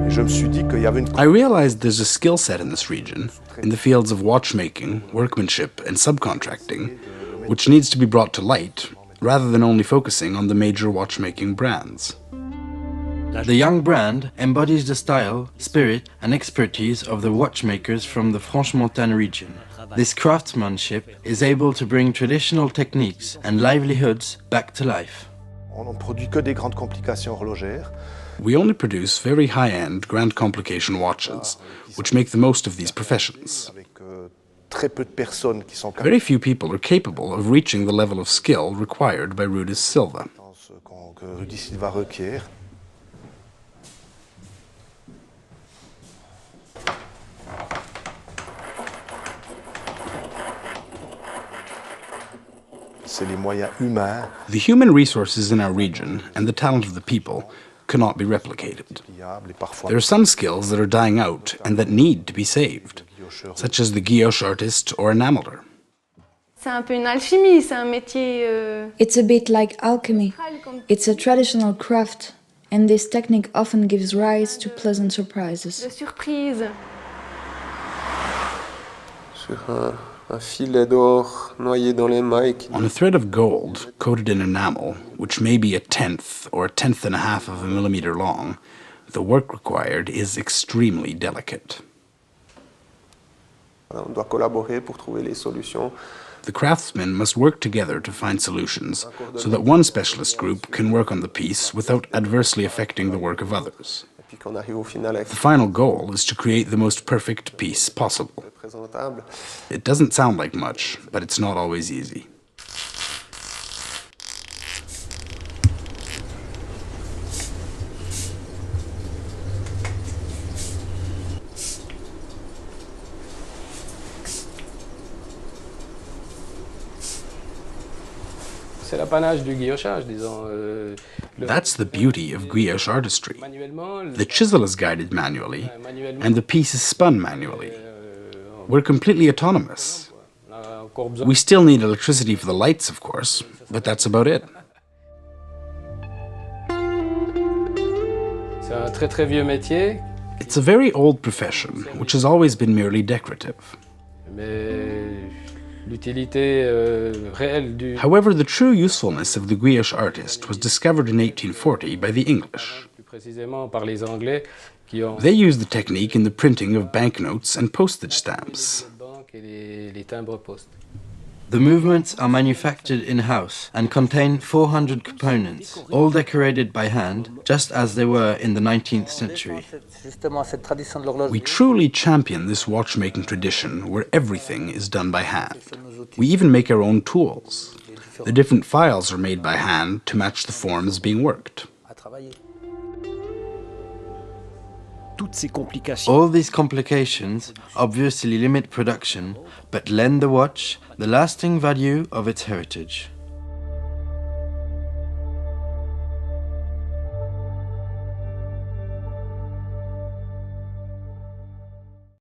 I realized there's a skill set in this region, in the fields of watchmaking, workmanship, and subcontracting, which needs to be brought to light, rather than only focusing on the major watchmaking brands. The young brand embodies the style, spirit, and expertise of the watchmakers from the Franche-Montagne region. This craftsmanship is able to bring traditional techniques and livelihoods back to life. We only produce very high-end grand complication watches, which make the most of these professions. Very few people are capable of reaching the level of skill required by Rudis Sylva. The human resources in our region and the talent of the people cannot be replicated. There are some skills that are dying out and that need to be saved, such as the guilloche artist or enameler. It's a bit like alchemy. It's a traditional craft, and this technique often gives rise to pleasant surprises. On a thread of gold coated in enamel, which may be 1/10 or 1/10.5 of a millimeter long, the work required is extremely delicate. The craftsmen must work together to find solutions so that one specialist group can work on the piece without adversely affecting the work of others. The final goal is to create the most perfect piece possible. It doesn't sound like much, but it's not always easy. That's the beauty of guilloche artistry. The chisel is guided manually, and the piece is spun manually. We're completely autonomous. We still need electricity for the lights, of course, but that's about it. It's a very old profession, which has always been merely decorative. However, the true usefulness of the guilloche artist was discovered in 1840 by the English. They used the technique in the printing of banknotes and postage stamps. The movements are manufactured in-house and contain 400 components, all decorated by hand, just as they were in the 19th century. We truly champion this watchmaking tradition where everything is done by hand. We even make our own tools. The different files are made by hand to match the forms being worked. All these complications obviously limit production, but lend the watch the lasting value of its heritage.